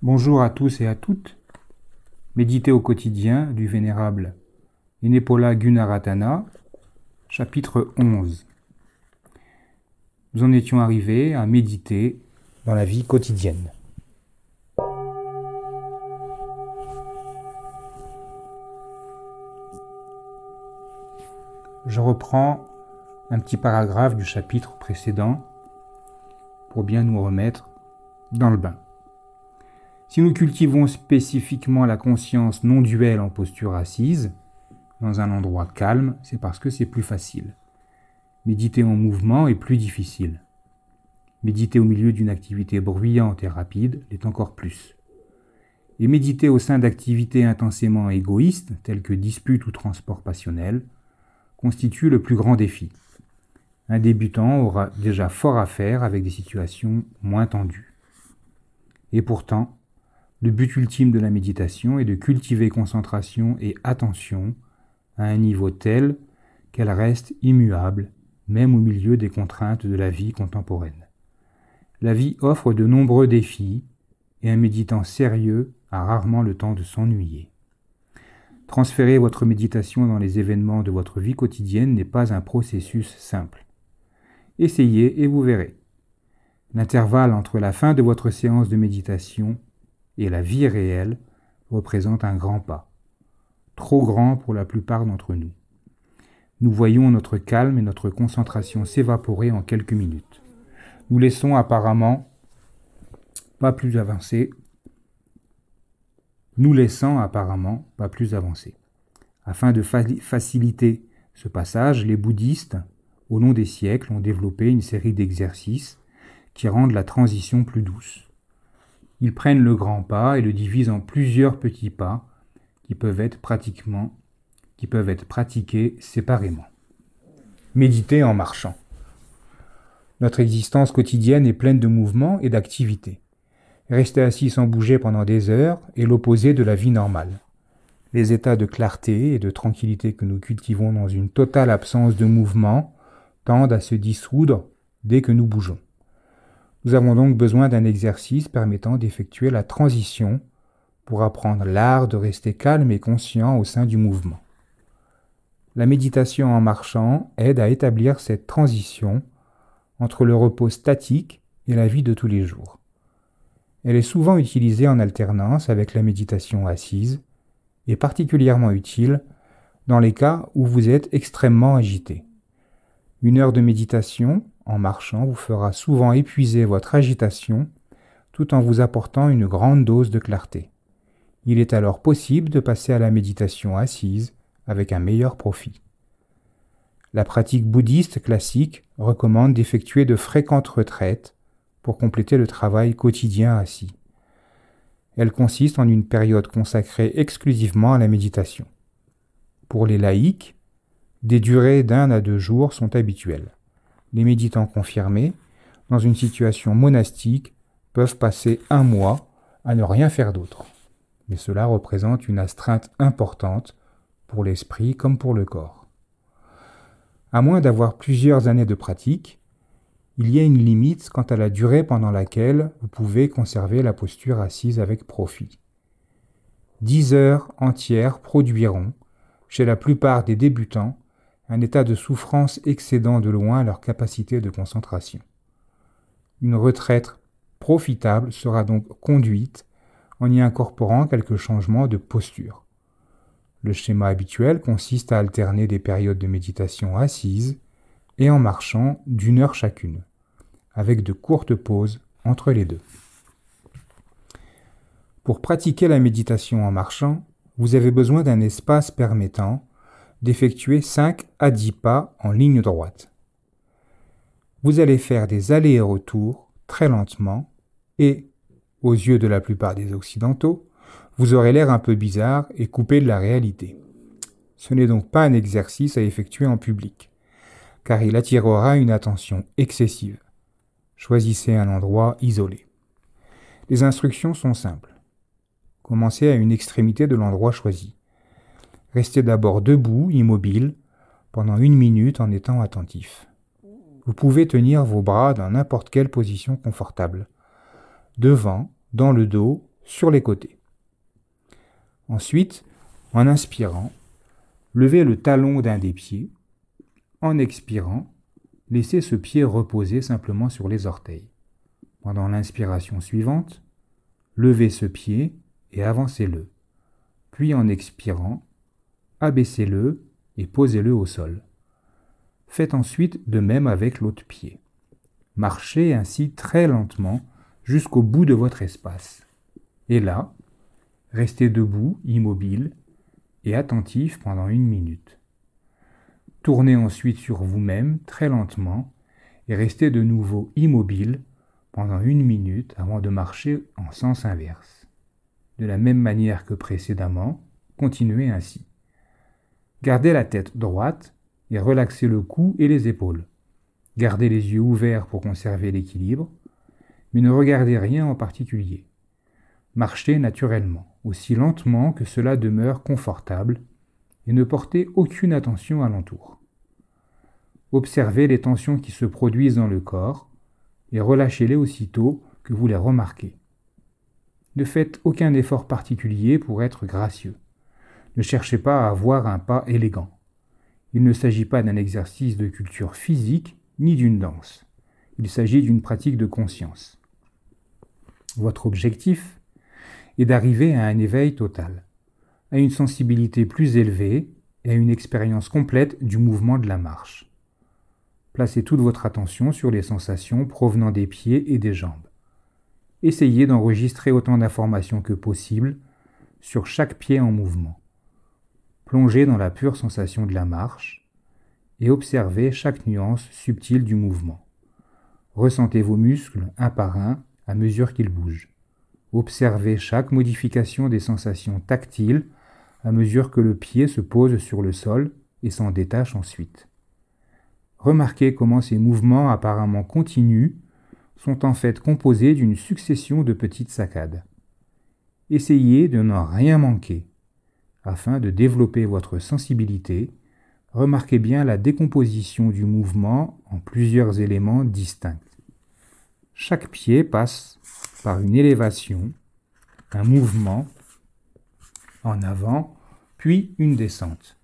Bonjour à tous et à toutes. Méditer au quotidien du vénérable Inepola Gunaratana, chapitre 11. Nous en étions arrivés à méditer dans la vie quotidienne. Je reprends un petit paragraphe du chapitre précédent pour bien nous remettre dans le bain. Si nous cultivons spécifiquement la conscience non duelle en posture assise, dans un endroit calme, c'est parce que c'est plus facile. Méditer en mouvement est plus difficile. Méditer au milieu d'une activité bruyante et rapide l'est encore plus. Et méditer au sein d'activités intensément égoïstes, telles que disputes ou transports passionnels, constitue le plus grand défi. Un débutant aura déjà fort à faire avec des situations moins tendues. Et pourtant, le but ultime de la méditation est de cultiver concentration et attention à un niveau tel qu'elle reste immuable, même au milieu des contraintes de la vie contemporaine. La vie offre de nombreux défis et un méditant sérieux a rarement le temps de s'ennuyer. Transférer votre méditation dans les événements de votre vie quotidienne n'est pas un processus simple. Essayez et vous verrez. L'intervalle entre la fin de votre séance de méditation et la vie réelle représente un grand pas, trop grand pour la plupart d'entre nous. Nous voyons notre calme et notre concentration s'évaporer en quelques minutes. Nous laissons apparemment pas plus avancer. Afin de faciliter ce passage, les bouddhistes, au long des siècles, ont développé une série d'exercices qui rendent la transition plus douce. Ils prennent le grand pas et le divisent en plusieurs petits pas qui peuvent être pratiqués séparément. Méditer en marchant. Notre existence quotidienne est pleine de mouvements et d'activités. Rester assis sans bouger pendant des heures est l'opposé de la vie normale. Les états de clarté et de tranquillité que nous cultivons dans une totale absence de mouvement tendent à se dissoudre dès que nous bougeons. Nous avons donc besoin d'un exercice permettant d'effectuer la transition pour apprendre l'art de rester calme et conscient au sein du mouvement. La méditation en marchant aide à établir cette transition entre le repos statique et la vie de tous les jours. Elle est souvent utilisée en alternance avec la méditation assise et particulièrement utile dans les cas où vous êtes extrêmement agité. 1 heure de méditation en marchant vous fera souvent épuiser votre agitation tout en vous apportant une grande dose de clarté. Il est alors possible de passer à la méditation assise avec un meilleur profit. La pratique bouddhiste classique recommande d'effectuer de fréquentes retraites pour compléter le travail quotidien assis. Elle consiste en une période consacrée exclusivement à la méditation. Pour les laïcs, des durées d'1 à 2 jours sont habituelles. Les méditants confirmés, dans une situation monastique, peuvent passer 1 mois à ne rien faire d'autre. Mais cela représente une astreinte importante pour l'esprit comme pour le corps. À moins d'avoir plusieurs années de pratique, il y a une limite quant à la durée pendant laquelle vous pouvez conserver la posture assise avec profit. 10 heures entières produiront, chez la plupart des débutants, un état de souffrance excédant de loin leur capacité de concentration. Une retraite profitable sera donc conduite en y incorporant quelques changements de posture. Le schéma habituel consiste à alterner des périodes de méditation assise et en marchant d'1 heure chacune, avec de courtes pauses entre les deux. Pour pratiquer la méditation en marchant, vous avez besoin d'un espace permettant d'effectuer 5 à 10 pas en ligne droite. Vous allez faire des allers et retours très lentement et, aux yeux de la plupart des Occidentaux, vous aurez l'air un peu bizarre et coupé de la réalité. Ce n'est donc pas un exercice à effectuer en public, car il attirera une attention excessive. Choisissez un endroit isolé. Les instructions sont simples. Commencez à une extrémité de l'endroit choisi. Restez d'abord debout, immobile, pendant 1 minute en étant attentif. Vous pouvez tenir vos bras dans n'importe quelle position confortable. Devant, dans le dos, sur les côtés. Ensuite, en inspirant, levez le talon d'un des pieds. En expirant, laissez ce pied reposer simplement sur les orteils. Pendant l'inspiration suivante, levez ce pied et avancez-le. Puis en expirant, abaissez-le et posez-le au sol. Faites ensuite de même avec l'autre pied. Marchez ainsi très lentement jusqu'au bout de votre espace. Et là, restez debout, immobile et attentif pendant 1 minute. Tournez ensuite sur vous-même très lentement et restez de nouveau immobile pendant 1 minute avant de marcher en sens inverse. De la même manière que précédemment, continuez ainsi. Gardez la tête droite et relaxez le cou et les épaules. Gardez les yeux ouverts pour conserver l'équilibre, mais ne regardez rien en particulier. Marchez naturellement, aussi lentement que cela demeure confortable, et ne portez aucune attention alentour. Observez les tensions qui se produisent dans le corps et relâchez-les aussitôt que vous les remarquez. Ne faites aucun effort particulier pour être gracieux. Ne cherchez pas à avoir un pas élégant. Il ne s'agit pas d'un exercice de culture physique ni d'une danse. Il s'agit d'une pratique de conscience. Votre objectif est d'arriver à un éveil total, à une sensibilité plus élevée et à une expérience complète du mouvement de la marche. Placez toute votre attention sur les sensations provenant des pieds et des jambes. Essayez d'enregistrer autant d'informations que possible sur chaque pied en mouvement. Plongez dans la pure sensation de la marche et observez chaque nuance subtile du mouvement. Ressentez vos muscles un par un à mesure qu'ils bougent. Observez chaque modification des sensations tactiles à mesure que le pied se pose sur le sol et s'en détache ensuite. Remarquez comment ces mouvements apparemment continus sont en fait composés d'une succession de petites saccades. Essayez de n'en rien manquer. Afin de développer votre sensibilité, remarquez bien la décomposition du mouvement en plusieurs éléments distincts. Chaque pied passe par une élévation, un mouvement en avant, puis une descente.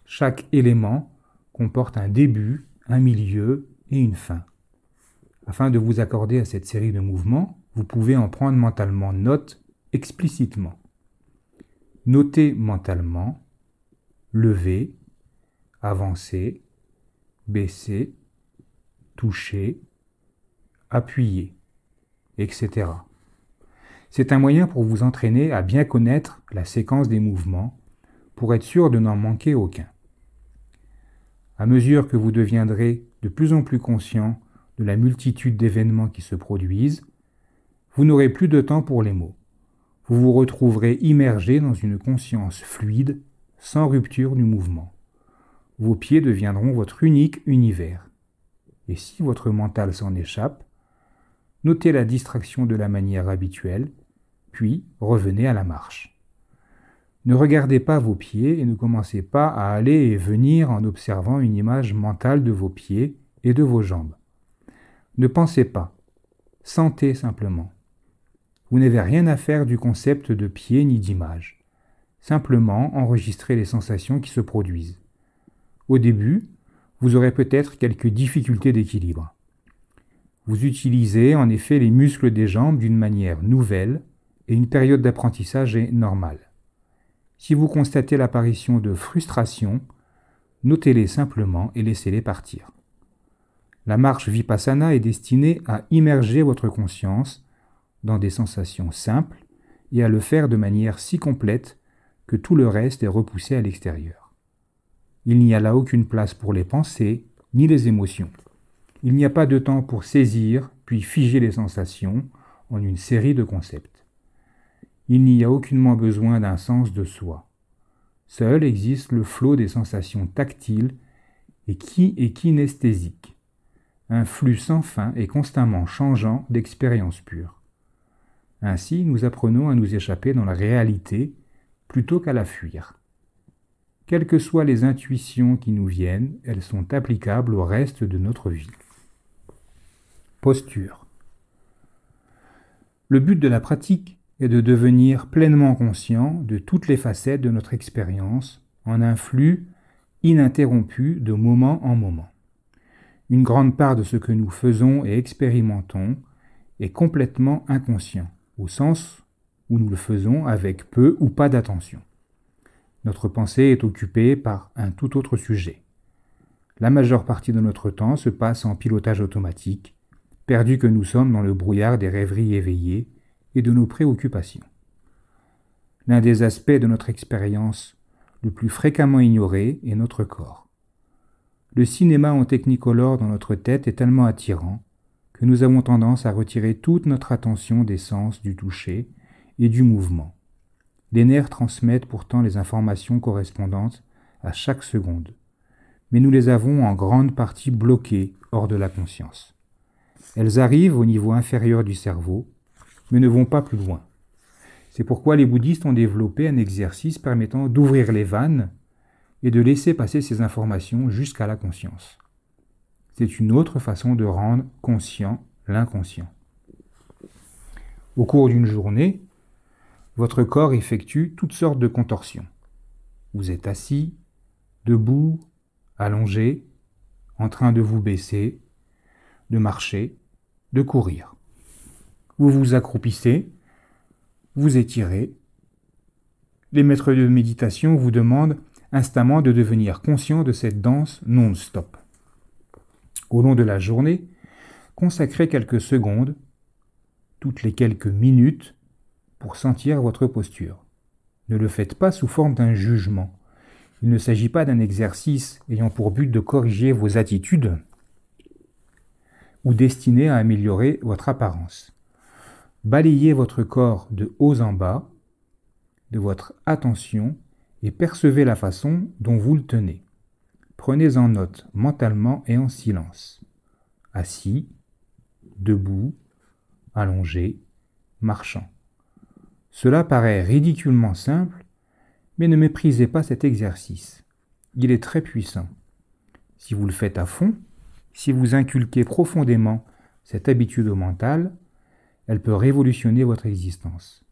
Chaque élément comporte un début, un milieu et une fin. Afin de vous accorder à cette série de mouvements, vous pouvez en prendre mentalement note explicitement. Notez mentalement, lever, avancer, baisser, toucher, appuyer, etc. C'est un moyen pour vous entraîner à bien connaître la séquence des mouvements pour être sûr de n'en manquer aucun. À mesure que vous deviendrez de plus en plus conscient de la multitude d'événements qui se produisent, vous n'aurez plus de temps pour les mots. Vous vous retrouverez immergé dans une conscience fluide, sans rupture du mouvement. Vos pieds deviendront votre unique univers. Et si votre mental s'en échappe, notez la distraction de la manière habituelle, puis revenez à la marche. Ne regardez pas vos pieds et ne commencez pas à aller et venir en observant une image mentale de vos pieds et de vos jambes. Ne pensez pas, sentez simplement. Vous n'avez rien à faire du concept de pied ni d'image. Simplement enregistrez les sensations qui se produisent. Au début, vous aurez peut-être quelques difficultés d'équilibre. Vous utilisez en effet les muscles des jambes d'une manière nouvelle et une période d'apprentissage est normale. Si vous constatez l'apparition de frustrations, notez-les simplement et laissez-les partir. La marche Vipassana est destinée à immerger votre conscience dans des sensations simples et à le faire de manière si complète que tout le reste est repoussé à l'extérieur. Il n'y a là aucune place pour les pensées ni les émotions. Il n'y a pas de temps pour saisir puis figer les sensations en une série de concepts. Il n'y a aucunement besoin d'un sens de soi. Seul existe le flot des sensations tactiles et kinesthésiques, un flux sans fin et constamment changeant d'expérience pure. Ainsi, nous apprenons à nous échapper dans la réalité plutôt qu'à la fuir. Quelles que soient les intuitions qui nous viennent, elles sont applicables au reste de notre vie. Posture. Le but de la pratique est de devenir pleinement conscient de toutes les facettes de notre expérience en un flux ininterrompu de moment en moment. Une grande part de ce que nous faisons et expérimentons est complètement inconscient, au sens où nous le faisons avec peu ou pas d'attention. Notre pensée est occupée par un tout autre sujet. La majeure partie de notre temps se passe en pilotage automatique, perdu que nous sommes dans le brouillard des rêveries éveillées et de nos préoccupations. L'un des aspects de notre expérience le plus fréquemment ignoré est notre corps. Le cinéma en technicolor dans notre tête est tellement attirant que nous avons tendance à retirer toute notre attention des sens du toucher et du mouvement. Les nerfs transmettent pourtant les informations correspondantes à chaque seconde, mais nous les avons en grande partie bloquées hors de la conscience. Elles arrivent au niveau inférieur du cerveau, mais ne vont pas plus loin. C'est pourquoi les bouddhistes ont développé un exercice permettant d'ouvrir les vannes et de laisser passer ces informations jusqu'à la conscience. C'est une autre façon de rendre conscient l'inconscient. Au cours d'une journée, votre corps effectue toutes sortes de contorsions. Vous êtes assis, debout, allongé, en train de vous baisser, de marcher, de courir. Vous vous accroupissez, vous étirez. Les maîtres de méditation vous demandent instamment de devenir conscient de cette danse non-stop. Au long de la journée, consacrez quelques secondes, toutes les quelques minutes, pour sentir votre posture. Ne le faites pas sous forme d'un jugement. Il ne s'agit pas d'un exercice ayant pour but de corriger vos attitudes ou destiné à améliorer votre apparence. Balayez votre corps de haut en bas, de votre attention, et percevez la façon dont vous le tenez. Prenez en note mentalement et en silence. Assis, debout, allongé, marchant. Cela paraît ridiculement simple, mais ne méprisez pas cet exercice. Il est très puissant. Si vous le faites à fond, si vous inculquez profondément cette habitude mentale, elle peut révolutionner votre existence.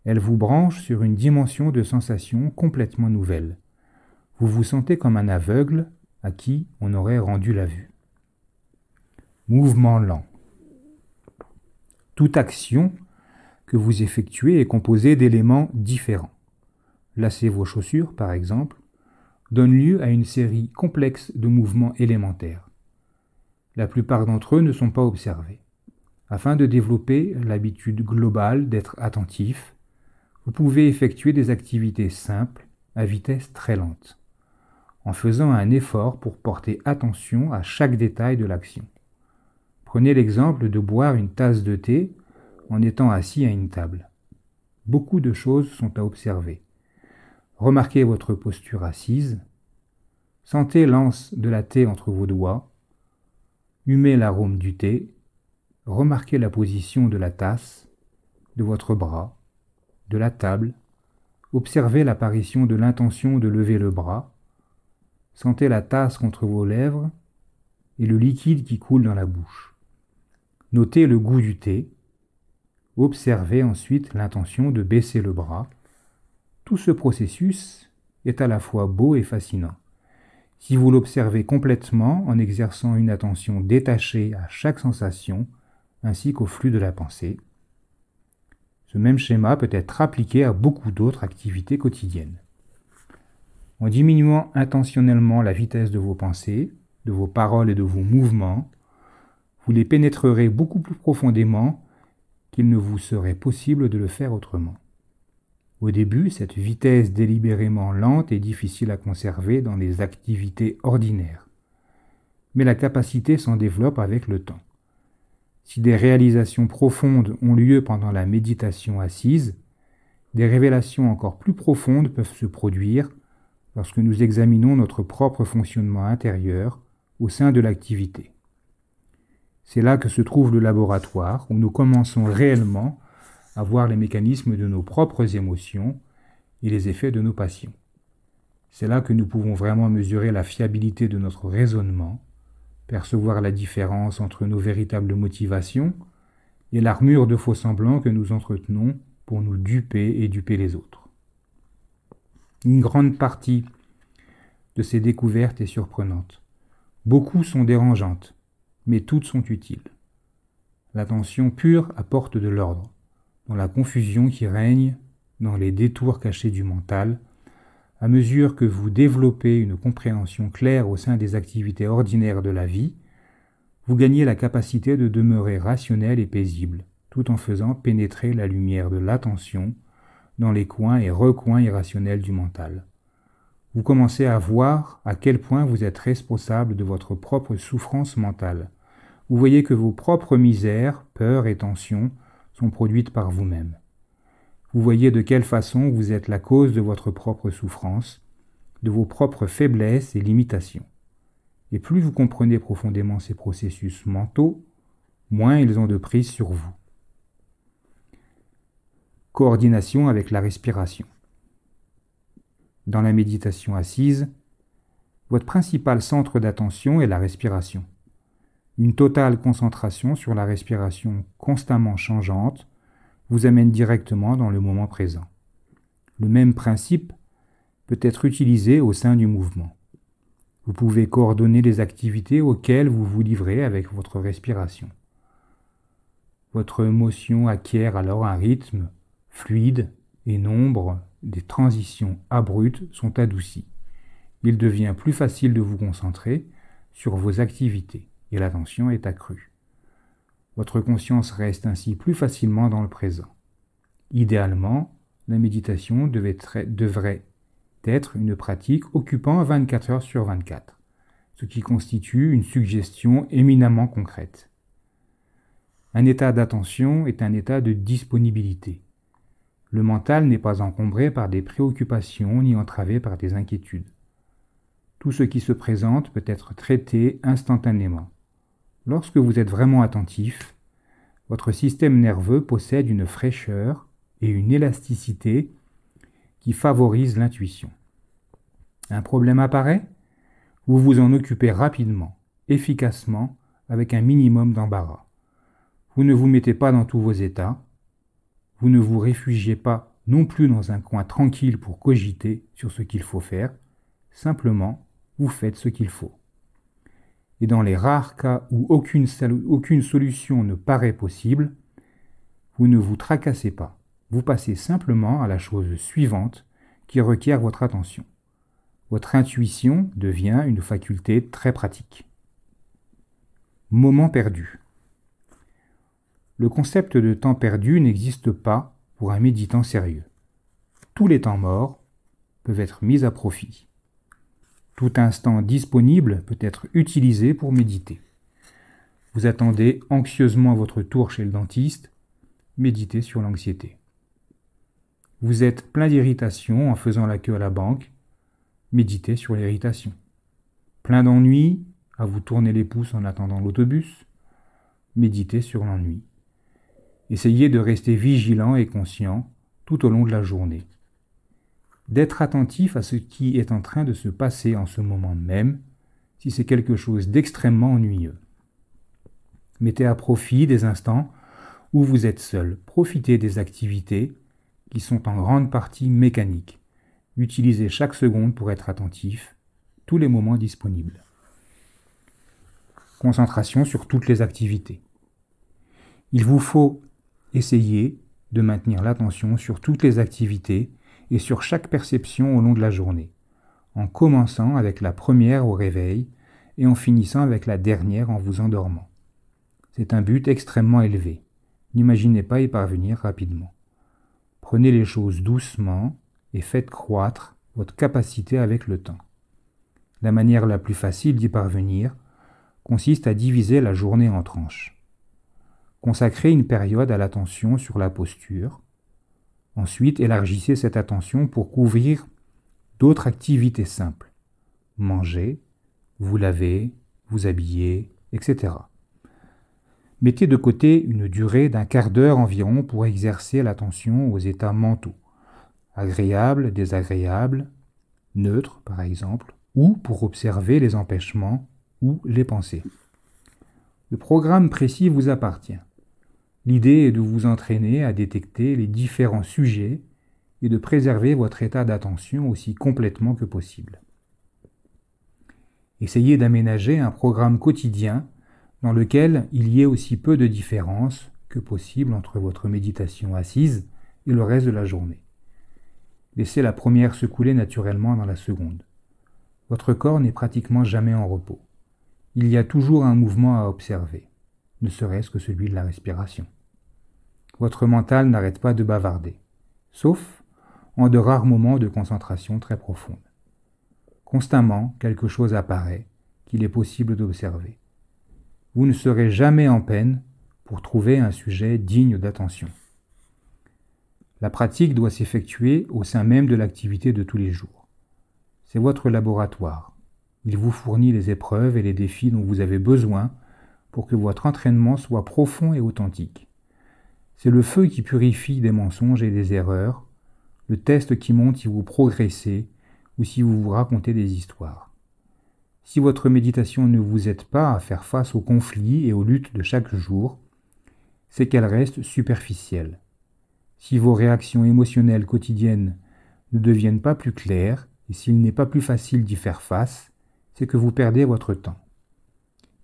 Elle vous branche sur une dimension de sensation complètement nouvelle. Vous vous sentez comme un aveugle à qui on aurait rendu la vue. Mouvement lent. Toute action que vous effectuez est composée d'éléments différents. Lasser vos chaussures, par exemple, donne lieu à une série complexe de mouvements élémentaires. La plupart d'entre eux ne sont pas observés. Afin de développer l'habitude globale d'être attentif, vous pouvez effectuer des activités simples à vitesse très lente, en faisant un effort pour porter attention à chaque détail de l'action. Prenez l'exemple de boire une tasse de thé en étant assis à une table. Beaucoup de choses sont à observer. Remarquez votre posture assise, sentez l'anse de la thé entre vos doigts, humez l'arôme du thé, remarquez la position de la tasse, de votre bras, de la table, observez l'apparition de l'intention de lever le bras, sentez la tasse contre vos lèvres et le liquide qui coule dans la bouche. Notez le goût du thé, observez ensuite l'intention de baisser le bras. Tout ce processus est à la fois beau et fascinant. Si vous l'observez complètement en exerçant une attention détachée à chaque sensation, ainsi qu'au flux de la pensée, ce même schéma peut être appliqué à beaucoup d'autres activités quotidiennes. En diminuant intentionnellement la vitesse de vos pensées, de vos paroles et de vos mouvements, vous les pénétrerez beaucoup plus profondément qu'il ne vous serait possible de le faire autrement. Au début, cette vitesse délibérément lente est difficile à conserver dans les activités ordinaires, mais la capacité s'en développe avec le temps. Si des réalisations profondes ont lieu pendant la méditation assise, des révélations encore plus profondes peuvent se produire lorsque nous examinons notre propre fonctionnement intérieur au sein de l'activité. C'est là que se trouve le laboratoire où nous commençons réellement à voir les mécanismes de nos propres émotions et les effets de nos passions. C'est là que nous pouvons vraiment mesurer la fiabilité de notre raisonnement, percevoir la différence entre nos véritables motivations et l'armure de faux-semblants que nous entretenons pour nous duper et duper les autres. Une grande partie de ces découvertes est surprenante. Beaucoup sont dérangeantes, mais toutes sont utiles. L'attention pure apporte de l'ordre, dans la confusion qui règne, dans les détours cachés du mental. À mesure que vous développez une compréhension claire au sein des activités ordinaires de la vie, vous gagnez la capacité de demeurer rationnel et paisible, tout en faisant pénétrer la lumière de l'attention dans les coins et recoins irrationnels du mental. Vous commencez à voir à quel point vous êtes responsable de votre propre souffrance mentale. Vous voyez que vos propres misères, peurs et tensions sont produites par vous-même. Vous voyez de quelle façon vous êtes la cause de votre propre souffrance, de vos propres faiblesses et limitations. Et plus vous comprenez profondément ces processus mentaux, moins ils ont de prise sur vous. Coordination avec la respiration. Dans la méditation assise, votre principal centre d'attention est la respiration. Une totale concentration sur la respiration constamment changeante vous amène directement dans le moment présent. Le même principe peut être utilisé au sein du mouvement. Vous pouvez coordonner les activités auxquelles vous vous livrez avec votre respiration. Votre motion acquiert alors un rythme fluide et nombre des transitions abruptes sont adoucies. Il devient plus facile de vous concentrer sur vos activités et l'attention est accrue. Votre conscience reste ainsi plus facilement dans le présent. Idéalement, la méditation devrait être une pratique occupant 24 heures sur 24, ce qui constitue une suggestion éminemment concrète. Un état d'attention est un état de disponibilité. Le mental n'est pas encombré par des préoccupations ni entravé par des inquiétudes. Tout ce qui se présente peut être traité instantanément. Lorsque vous êtes vraiment attentif, votre système nerveux possède une fraîcheur et une élasticité qui favorisent l'intuition. Un problème apparaît? Vous vous en occupez rapidement, efficacement, avec un minimum d'embarras. Vous ne vous mettez pas dans tous vos états, vous ne vous réfugiez pas non plus dans un coin tranquille pour cogiter sur ce qu'il faut faire, simplement vous faites ce qu'il faut. Et dans les rares cas où aucune solution ne paraît possible, vous ne vous tracassez pas, vous passez simplement à la chose suivante qui requiert votre attention. Votre intuition devient une faculté très pratique. Moment perdu. Le concept de temps perdu n'existe pas pour un méditant sérieux. Tous les temps morts peuvent être mis à profit. Tout instant disponible peut être utilisé pour méditer. Vous attendez anxieusement votre tour chez le dentiste, méditez sur l'anxiété. Vous êtes plein d'irritation en faisant la queue à la banque, méditez sur l'irritation. Plein d'ennui, à vous tourner les pouces en attendant l'autobus, méditez sur l'ennui. Essayez de rester vigilant et conscient tout au long de la journée. D'être attentif à ce qui est en train de se passer en ce moment même, si c'est quelque chose d'extrêmement ennuyeux. Mettez à profit des instants où vous êtes seul. Profitez des activités qui sont en grande partie mécaniques. Utilisez chaque seconde pour être attentif, tous les moments disponibles. Concentration sur toutes les activités. Il vous faut essayer de maintenir l'attention sur toutes les activités et sur chaque perception au long de la journée, en commençant avec la première au réveil et en finissant avec la dernière en vous endormant. C'est un but extrêmement élevé. N'imaginez pas y parvenir rapidement. Prenez les choses doucement et faites croître votre capacité avec le temps. La manière la plus facile d'y parvenir consiste à diviser la journée en tranches. Consacrez une période à l'attention sur la posture. Ensuite, élargissez cette attention pour couvrir d'autres activités simples. Manger, vous laver, vous habiller, etc. Mettez de côté une durée d'un quart d'heure environ pour exercer l'attention aux états mentaux, agréables, désagréables, neutres par exemple, ou pour observer les empêchements ou les pensées. Le programme précis vous appartient. L'idée est de vous entraîner à détecter les différents sujets et de préserver votre état d'attention aussi complètement que possible. Essayez d'aménager un programme quotidien dans lequel il y ait aussi peu de différence que possible entre votre méditation assise et le reste de la journée. Laissez la première se couler naturellement dans la seconde. Votre corps n'est pratiquement jamais en repos. Il y a toujours un mouvement à observer, ne serait-ce que celui de la respiration. Votre mental n'arrête pas de bavarder, sauf en de rares moments de concentration très profonde. Constamment, quelque chose apparaît qu'il est possible d'observer. Vous ne serez jamais en peine pour trouver un sujet digne d'attention. La pratique doit s'effectuer au sein même de l'activité de tous les jours. C'est votre laboratoire. Il vous fournit les épreuves et les défis dont vous avez besoin pour que votre entraînement soit profond et authentique. C'est le feu qui purifie des mensonges et des erreurs, le test qui montre si vous progressez ou si vous vous racontez des histoires. Si votre méditation ne vous aide pas à faire face aux conflits et aux luttes de chaque jour, c'est qu'elle reste superficielle. Si vos réactions émotionnelles quotidiennes ne deviennent pas plus claires et s'il n'est pas plus facile d'y faire face, c'est que vous perdez votre temps.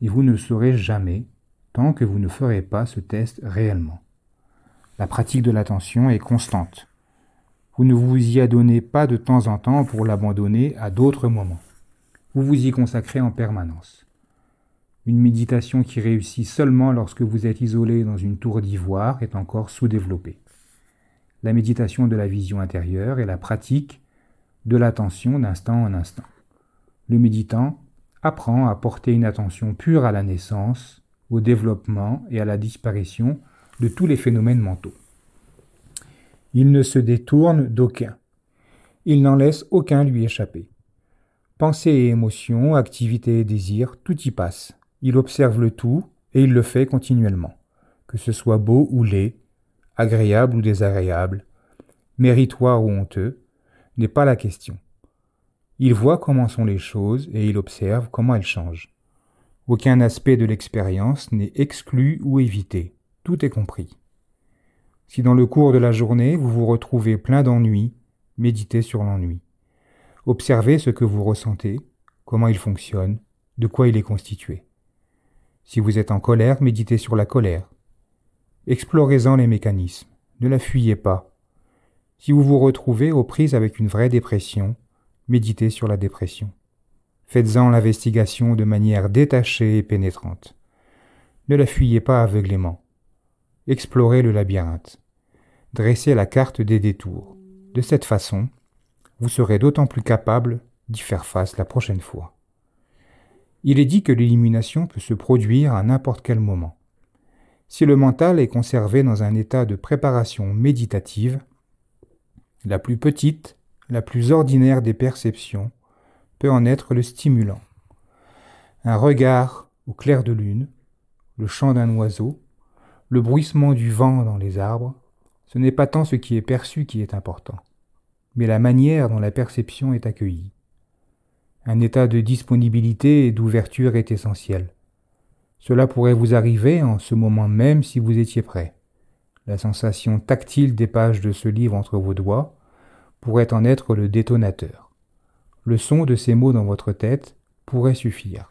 Et vous ne le saurez jamais tant que vous ne ferez pas ce test réellement. La pratique de l'attention est constante. Vous ne vous y adonnez pas de temps en temps pour l'abandonner à d'autres moments. Vous vous y consacrez en permanence. Une méditation qui réussit seulement lorsque vous êtes isolé dans une tour d'ivoire est encore sous-développée. La méditation de la vision intérieure est la pratique de l'attention d'instant en instant. Le méditant apprend à porter une attention pure à la naissance, au développement et à la disparition de tous les phénomènes mentaux. Il ne se détourne d'aucun. Il n'en laisse aucun lui échapper. Pensées et émotions, activités et désirs, tout y passe. Il observe le tout et il le fait continuellement. Que ce soit beau ou laid, agréable ou désagréable, méritoire ou honteux, n'est pas la question. Il voit comment sont les choses et il observe comment elles changent. Aucun aspect de l'expérience n'est exclu ou évité. Tout est compris. Si dans le cours de la journée vous vous retrouvez plein d'ennui, méditez sur l'ennui. Observez ce que vous ressentez, comment il fonctionne, de quoi il est constitué. Si vous êtes en colère, méditez sur la colère. Explorez-en les mécanismes, ne la fuyez pas. Si vous vous retrouvez aux prises avec une vraie dépression, méditez sur la dépression. Faites-en l'investigation de manière détachée et pénétrante. Ne la fuyez pas aveuglément. Explorez le labyrinthe. Dressez la carte des détours. De cette façon, vous serez d'autant plus capable d'y faire face la prochaine fois. Il est dit que l'élimination peut se produire à n'importe quel moment. Si le mental est conservé dans un état de préparation méditative, la plus petite, la plus ordinaire des perceptions peut en être le stimulant. Un regard au clair de lune, le chant d'un oiseau, le bruissement du vent dans les arbres, ce n'est pas tant ce qui est perçu qui est important, mais la manière dont la perception est accueillie. Un état de disponibilité et d'ouverture est essentiel. Cela pourrait vous arriver en ce moment même si vous étiez prêt. La sensation tactile des pages de ce livre entre vos doigts pourrait en être le détonateur. Le son de ces mots dans votre tête pourrait suffire.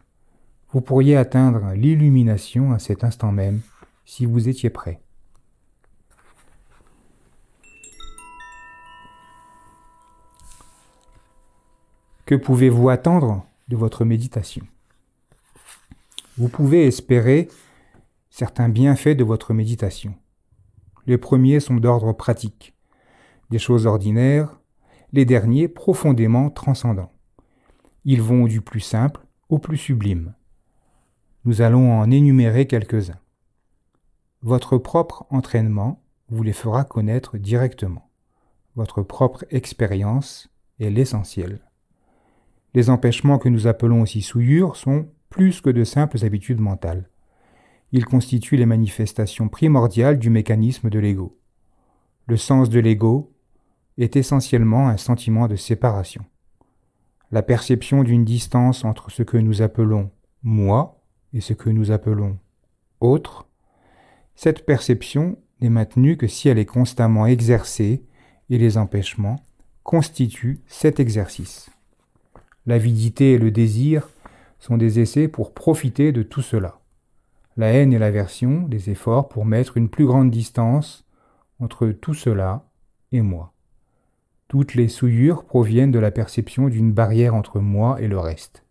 Vous pourriez atteindre l'illumination à cet instant même si vous étiez prêt. Que pouvez-vous attendre de votre méditation ? Vous pouvez espérer certains bienfaits de votre méditation. Les premiers sont d'ordre pratique, des choses ordinaires, les derniers profondément transcendants. Ils vont du plus simple au plus sublime. Nous allons en énumérer quelques-uns. Votre propre entraînement vous les fera connaître directement. Votre propre expérience est l'essentiel. Les empêchements que nous appelons aussi souillures sont plus que de simples habitudes mentales. Ils constituent les manifestations primordiales du mécanisme de l'ego. Le sens de l'ego est essentiellement un sentiment de séparation. La perception d'une distance entre ce que nous appelons « moi » et ce que nous appelons « autre » Cette perception n'est maintenue que si elle est constamment exercée et les empêchements constituent cet exercice. L'avidité et le désir sont des essais pour profiter de tout cela. La haine et l'aversion, des efforts pour mettre une plus grande distance entre tout cela et moi. Toutes les souillures proviennent de la perception d'une barrière entre moi et le reste.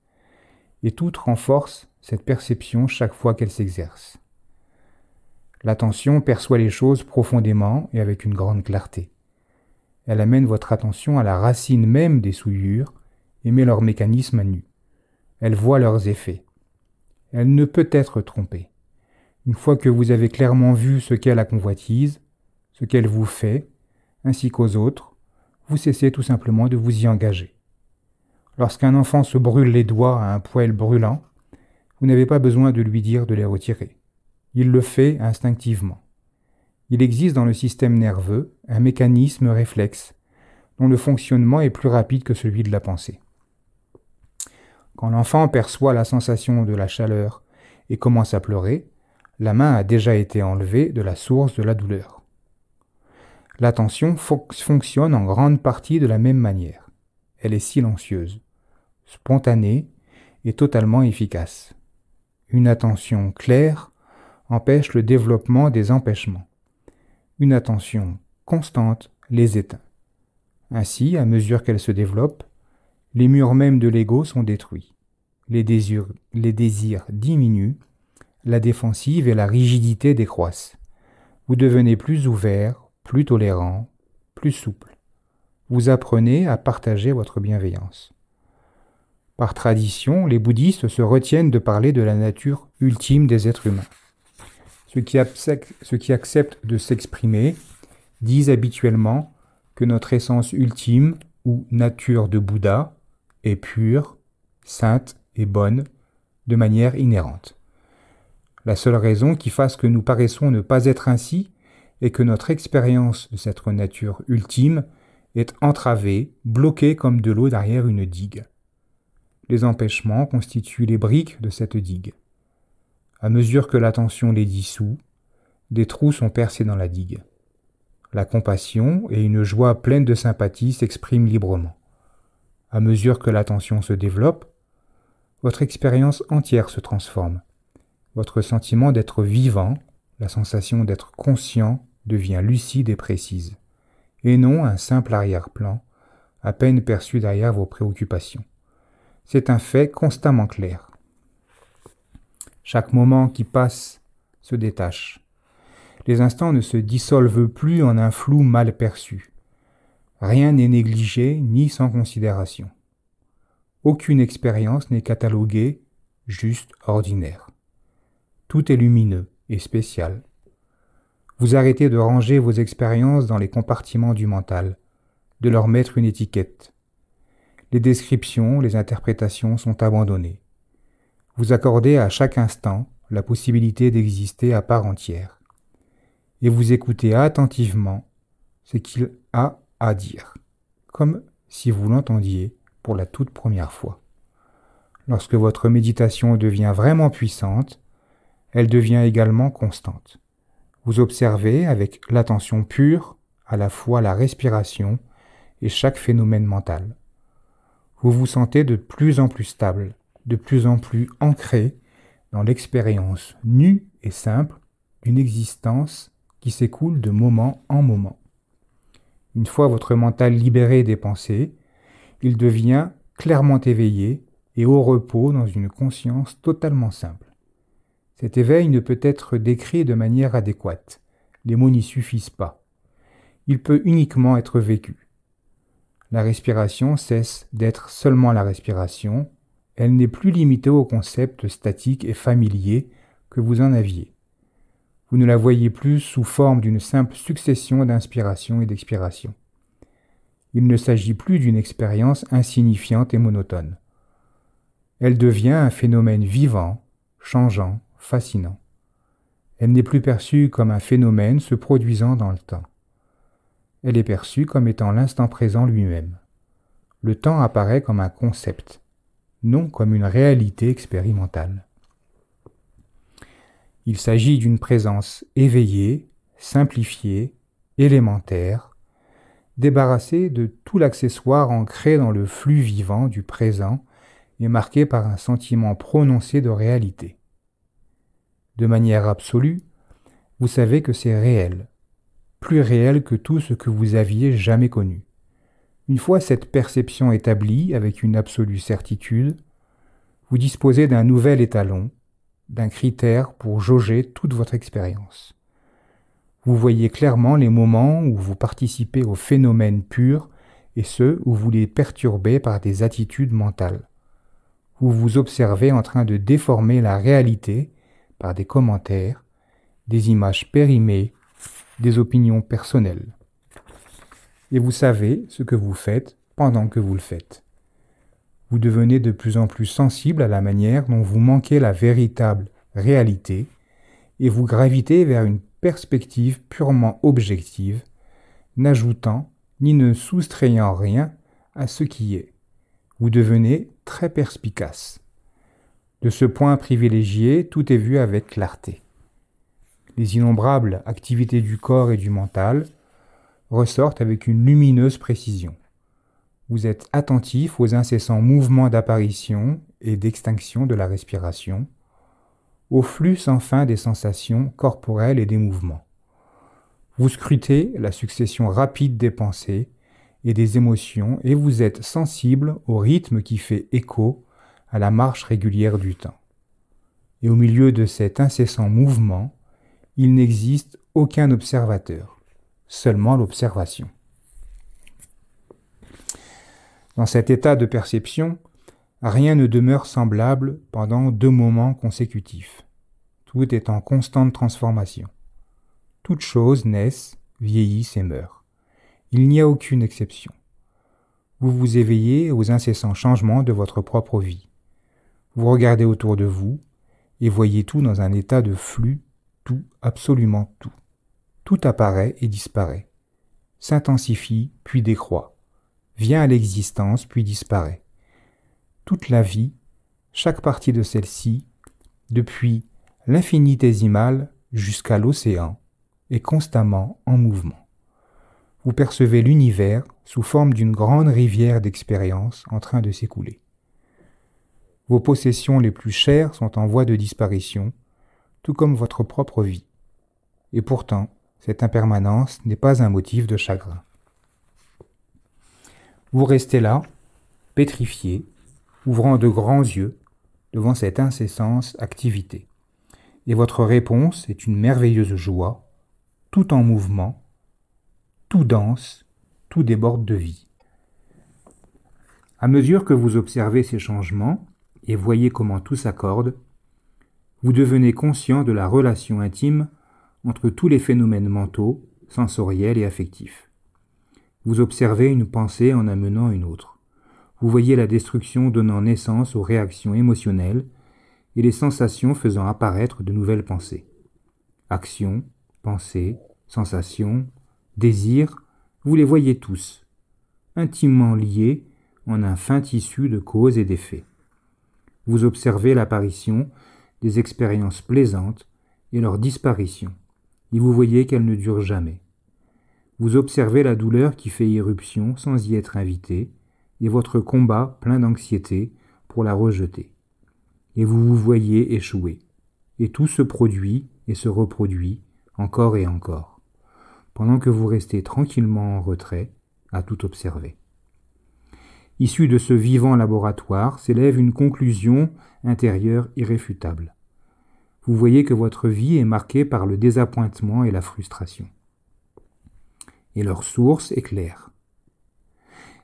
Et toutes renforcent cette perception chaque fois qu'elle s'exerce. L'attention perçoit les choses profondément et avec une grande clarté. Elle amène votre attention à la racine même des souillures et met leur mécanisme à nu. Elle voit leurs effets. Elle ne peut être trompée. Une fois que vous avez clairement vu ce qu'est la convoitise, ce qu'elle vous fait, ainsi qu'aux autres, vous cessez tout simplement de vous y engager. Lorsqu'un enfant se brûle les doigts à un poêle brûlant, vous n'avez pas besoin de lui dire de les retirer. Il le fait instinctivement. Il existe dans le système nerveux un mécanisme réflexe dont le fonctionnement est plus rapide que celui de la pensée. Quand l'enfant perçoit la sensation de la chaleur et commence à pleurer, la main a déjà été enlevée de la source de la douleur. L'attention fonctionne en grande partie de la même manière. Elle est silencieuse, spontanée et totalement efficace. Une attention claire empêche le développement des empêchements. Une attention constante les éteint. Ainsi, à mesure qu'elle se développe, les murs mêmes de l'ego sont détruits. Les désirs diminuent, la défensive et la rigidité décroissent. Vous devenez plus ouvert, plus tolérant, plus souple. Vous apprenez à partager votre bienveillance. Par tradition, les bouddhistes se retiennent de parler de la nature ultime des êtres humains. Ceux qui acceptent de s'exprimer disent habituellement que notre essence ultime ou nature de Bouddha est pure, sainte et bonne de manière inhérente. La seule raison qui fasse que nous paraissons ne pas être ainsi est que notre expérience de cette nature ultime est entravée, bloquée comme de l'eau derrière une digue. Les empêchements constituent les briques de cette digue. À mesure que l'attention les dissout, des trous sont percés dans la digue. La compassion et une joie pleine de sympathie s'expriment librement. À mesure que l'attention se développe, votre expérience entière se transforme. Votre sentiment d'être vivant, la sensation d'être conscient, devient lucide et précise, et non un simple arrière-plan, à peine perçu derrière vos préoccupations. C'est un fait constamment clair. Chaque moment qui passe se détache. Les instants ne se dissolvent plus en un flou mal perçu. Rien n'est négligé ni sans considération. Aucune expérience n'est cataloguée, juste ordinaire. Tout est lumineux et spécial. Vous arrêtez de ranger vos expériences dans les compartiments du mental, de leur mettre une étiquette. Les descriptions, les interprétations sont abandonnées. Vous accordez à chaque instant la possibilité d'exister à part entière. Et vous écoutez attentivement ce qu'il a à dire, comme si vous l'entendiez pour la toute première fois. Lorsque votre méditation devient vraiment puissante, elle devient également constante. Vous observez avec l'attention pure à la fois la respiration et chaque phénomène mental. Vous vous sentez de plus en plus stable, de plus en plus ancré dans l'expérience nue et simple d'une existence qui s'écoule de moment en moment. Une fois votre mental libéré des pensées, il devient clairement éveillé et au repos dans une conscience totalement simple. Cet éveil ne peut être décrit de manière adéquate. Les mots n'y suffisent pas. Il peut uniquement être vécu. La respiration cesse d'être seulement la respiration. Elle n'est plus limitée au concept statique et familier que vous en aviez. Vous ne la voyez plus sous forme d'une simple succession d'inspiration et d'expiration. Il ne s'agit plus d'une expérience insignifiante et monotone. Elle devient un phénomène vivant, changeant, fascinant. Elle n'est plus perçue comme un phénomène se produisant dans le temps. Elle est perçue comme étant l'instant présent lui-même. Le temps apparaît comme un concept, non comme une réalité expérimentale. Il s'agit d'une présence éveillée, simplifiée, élémentaire, débarrassée de tout l'accessoire ancré dans le flux vivant du présent et marqué par un sentiment prononcé de réalité. De manière absolue, vous savez que c'est réel, plus réel que tout ce que vous aviez jamais connu. Une fois cette perception établie avec une absolue certitude, vous disposez d'un nouvel étalon, d'un critère pour jauger toute votre expérience. Vous voyez clairement les moments où vous participez aux phénomènes purs et ceux où vous les perturbez par des attitudes mentales. Vous vous observez en train de déformer la réalité par des commentaires, des images périmées, des opinions personnelles. Et vous savez ce que vous faites pendant que vous le faites. Vous devenez de plus en plus sensible à la manière dont vous manquez la véritable réalité et vous gravitez vers une perspective purement objective, n'ajoutant ni ne soustrayant rien à ce qui est. Vous devenez très perspicace. De ce point privilégié, tout est vu avec clarté. Les innombrables activités du corps et du mental ressortent avec une lumineuse précision. Vous êtes attentif aux incessants mouvements d'apparition et d'extinction de la respiration, au flux sans fin des sensations corporelles et des mouvements. Vous scrutez la succession rapide des pensées et des émotions et vous êtes sensible au rythme qui fait écho à la marche régulière du temps. Et au milieu de cet incessant mouvement, il n'existe aucun observateur, seulement l'observation. Dans cet état de perception, rien ne demeure semblable pendant 2 moments consécutifs. Tout est en constante transformation. Toutes choses naissent, vieillissent et meurent. Il n'y a aucune exception. Vous vous éveillez aux incessants changements de votre propre vie. Vous regardez autour de vous et voyez tout dans un état de flux, tout, absolument tout. Tout apparaît et disparaît, s'intensifie puis décroît, vient à l'existence puis disparaît. Toute la vie, chaque partie de celle-ci, depuis l'infinitésimal jusqu'à l'océan, est constamment en mouvement. Vous percevez l'univers sous forme d'une grande rivière d'expérience en train de s'écouler. Vos possessions les plus chères sont en voie de disparition, tout comme votre propre vie. Et pourtant, cette impermanence n'est pas un motif de chagrin. Vous restez là, pétrifié, ouvrant de grands yeux devant cette incessante activité. Et votre réponse est une merveilleuse joie, tout en mouvement, tout danse, tout déborde de vie. À mesure que vous observez ces changements et voyez comment tout s'accorde, vous devenez conscient de la relation intime entre tous les phénomènes mentaux, sensoriels et affectifs. Vous observez une pensée en amenant une autre. Vous voyez la destruction donnant naissance aux réactions émotionnelles et les sensations faisant apparaître de nouvelles pensées. Actions, pensées, sensations, désirs, vous les voyez tous, intimement liés en un fin tissu de causes et d'effets. Vous observez l'apparition des expériences plaisantes et leur disparition, et vous voyez qu'elles ne durent jamais. Vous observez la douleur qui fait irruption sans y être invité, et votre combat plein d'anxiété pour la rejeter. Et vous vous voyez échouer, et tout se produit et se reproduit encore et encore, pendant que vous restez tranquillement en retrait à tout observer. Issue de ce vivant laboratoire s'élève une conclusion intérieure irréfutable. Vous voyez que votre vie est marquée par le désappointement et la frustration. Et leur source est claire.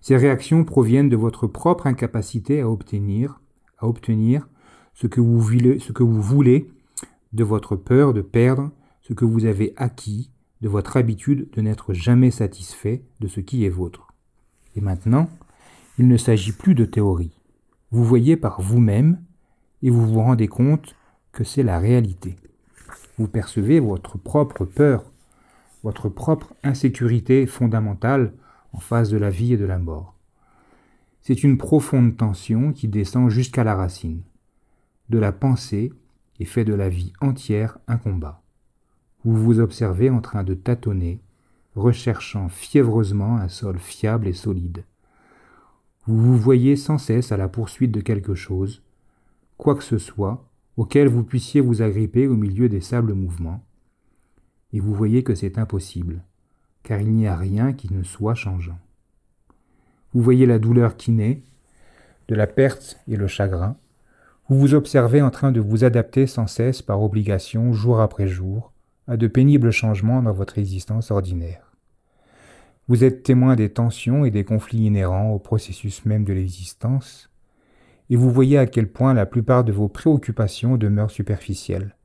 Ces réactions proviennent de votre propre incapacité à obtenir ce que vous voulez, de votre peur de perdre ce que vous avez acquis, de votre habitude de n'être jamais satisfait de ce qui est vôtre. Et maintenant, il ne s'agit plus de théorie. Vous voyez par vous-même et vous vous rendez compte que c'est la réalité. Vous percevez votre propre peur, votre propre insécurité fondamentale en face de la vie et de la mort. C'est une profonde tension qui descend jusqu'à la racine, de la pensée et fait de la vie entière un combat. Vous vous observez en train de tâtonner, recherchant fiévreusement un sol fiable et solide. Vous vous voyez sans cesse à la poursuite de quelque chose, quoi que ce soit, auquel vous puissiez vous agripper au milieu des sables mouvements, et vous voyez que c'est impossible, car il n'y a rien qui ne soit changeant. Vous voyez la douleur qui naît, de la perte et le chagrin. Vous vous observez en train de vous adapter sans cesse par obligation, jour après jour, à de pénibles changements dans votre existence ordinaire. Vous êtes témoin des tensions et des conflits inhérents au processus même de l'existence, et vous voyez à quel point la plupart de vos préoccupations demeurent superficielles.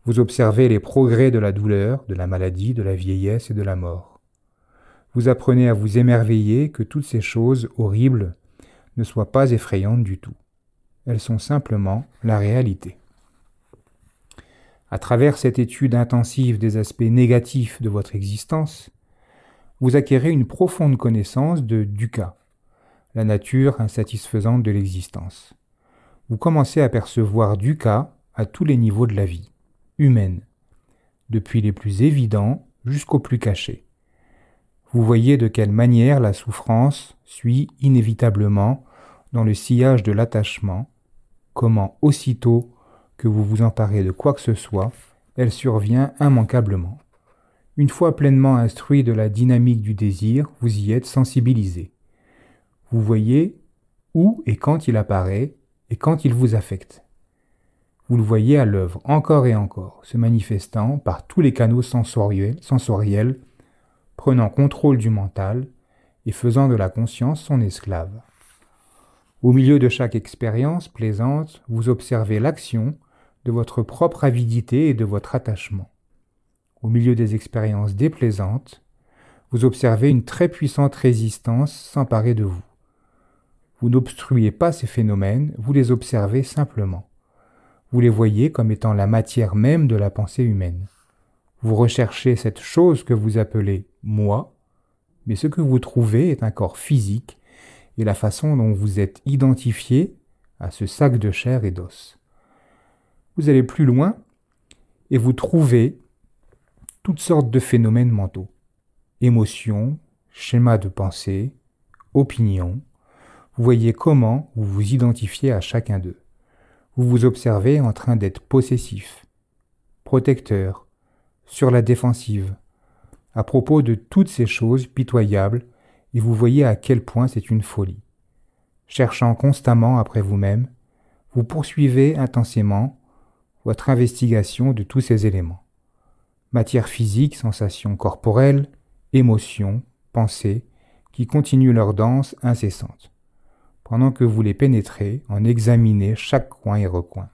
Vous observez les progrès de la douleur, de la maladie, de la vieillesse et de la mort. Vous apprenez à vous émerveiller que toutes ces choses horribles ne soient pas effrayantes du tout. Elles sont simplement la réalité. À travers cette étude intensive des aspects négatifs de votre existence, vous acquérez une profonde connaissance de dukkha, la nature insatisfaisante de l'existence. Vous commencez à percevoir dukkha à tous les niveaux de la vie, humaine, depuis les plus évidents jusqu'aux plus cachés. Vous voyez de quelle manière la souffrance suit inévitablement dans le sillage de l'attachement, comment aussitôt que vous vous emparez de quoi que ce soit, elle survient immanquablement. Une fois pleinement instruit de la dynamique du désir, vous y êtes sensibilisé. Vous voyez où et quand il apparaît et quand il vous affecte. Vous le voyez à l'œuvre encore et encore, se manifestant par tous les canaux sensoriels, prenant contrôle du mental et faisant de la conscience son esclave. Au milieu de chaque expérience plaisante, vous observez l'action de votre propre avidité et de votre attachement. Au milieu des expériences déplaisantes, vous observez une très puissante résistance s'emparer de vous. Vous n'obstruez pas ces phénomènes, vous les observez simplement. Vous les voyez comme étant la matière même de la pensée humaine. Vous recherchez cette chose que vous appelez « moi », mais ce que vous trouvez est un corps physique et la façon dont vous êtes identifié à ce sac de chair et d'os. Vous allez plus loin et vous trouvez toutes sortes de phénomènes mentaux, émotions, schémas de pensée, opinions. Vous voyez comment vous vous identifiez à chacun d'eux. Vous vous observez en train d'être possessif, protecteur, sur la défensive, à propos de toutes ces choses pitoyables, et vous voyez à quel point c'est une folie. Cherchant constamment après vous-même, vous poursuivez intensément votre investigation de tous ces éléments. Matière physique, sensations corporelles, émotions, pensées, qui continuent leur danse incessante, pendant que vous les pénétrez, en examinez chaque coin et recoin.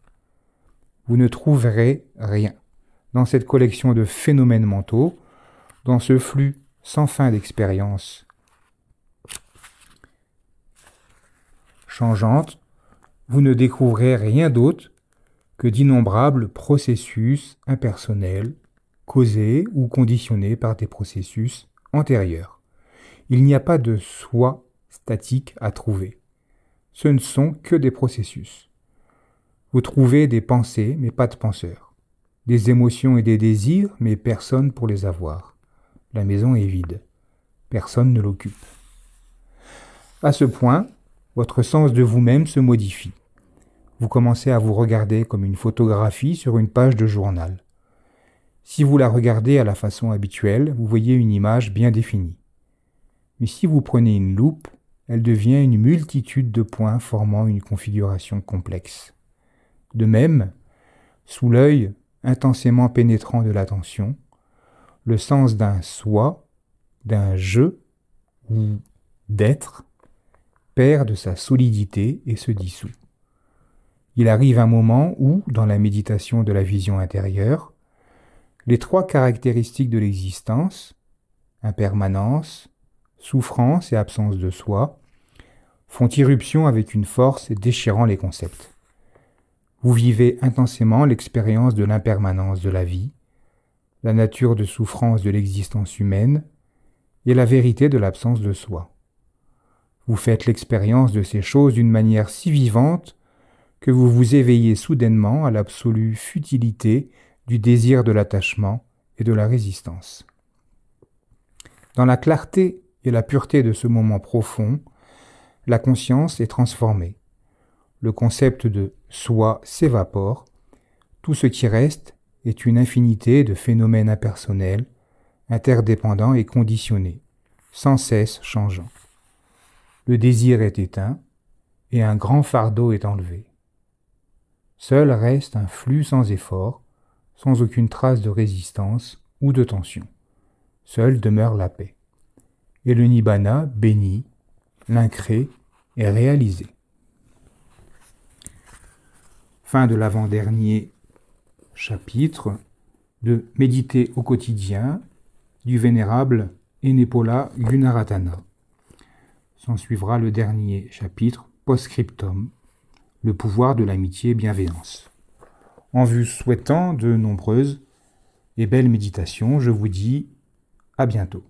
Vous ne trouverez rien dans cette collection de phénomènes mentaux, dans ce flux sans fin d'expériences changeantes, vous ne découvrez rien d'autre que d'innombrables processus impersonnels, causés ou conditionnés par des processus antérieurs. Il n'y a pas de soi statique à trouver. Ce ne sont que des processus. Vous trouvez des pensées, mais pas de penseurs. Des émotions et des désirs, mais personne pour les avoir. La maison est vide. Personne ne l'occupe. À ce point, votre sens de vous-même se modifie. Vous commencez à vous regarder comme une photographie sur une page de journal. Si vous la regardez à la façon habituelle, vous voyez une image bien définie. Mais si vous prenez une loupe, elle devient une multitude de points formant une configuration complexe. De même, sous l'œil intensément pénétrant de l'attention, le sens d'un soi, d'un je ou d'être perd de sa solidité et se dissout. Il arrive un moment où, dans la méditation de la vision intérieure, les trois caractéristiques de l'existence, impermanence, souffrance et absence de soi, font irruption avec une force déchirant les concepts. Vous vivez intensément l'expérience de l'impermanence de la vie, la nature de souffrance de l'existence humaine et la vérité de l'absence de soi. Vous faites l'expérience de ces choses d'une manière si vivante que vous vous éveillez soudainement à l'absolue futilité du désir de l'attachement et de la résistance. Dans la clarté et la pureté de ce moment profond, la conscience est transformée. Le concept de soi s'évapore. Tout ce qui reste est une infinité de phénomènes impersonnels, interdépendants et conditionnés, sans cesse changeants. Le désir est éteint et un grand fardeau est enlevé. Seul reste un flux sans effort, sans aucune trace de résistance ou de tension. Seule demeure la paix. Et le Nibbana béni, l'incré est réalisé. Fin de l'avant-dernier chapitre de Méditer au quotidien du vénérable Enepola Gunaratana. S'en suivra le dernier chapitre, post-scriptum, le pouvoir de l'amitié et bienveillance. En vous souhaitant de nombreuses et belles méditations, je vous dis à bientôt.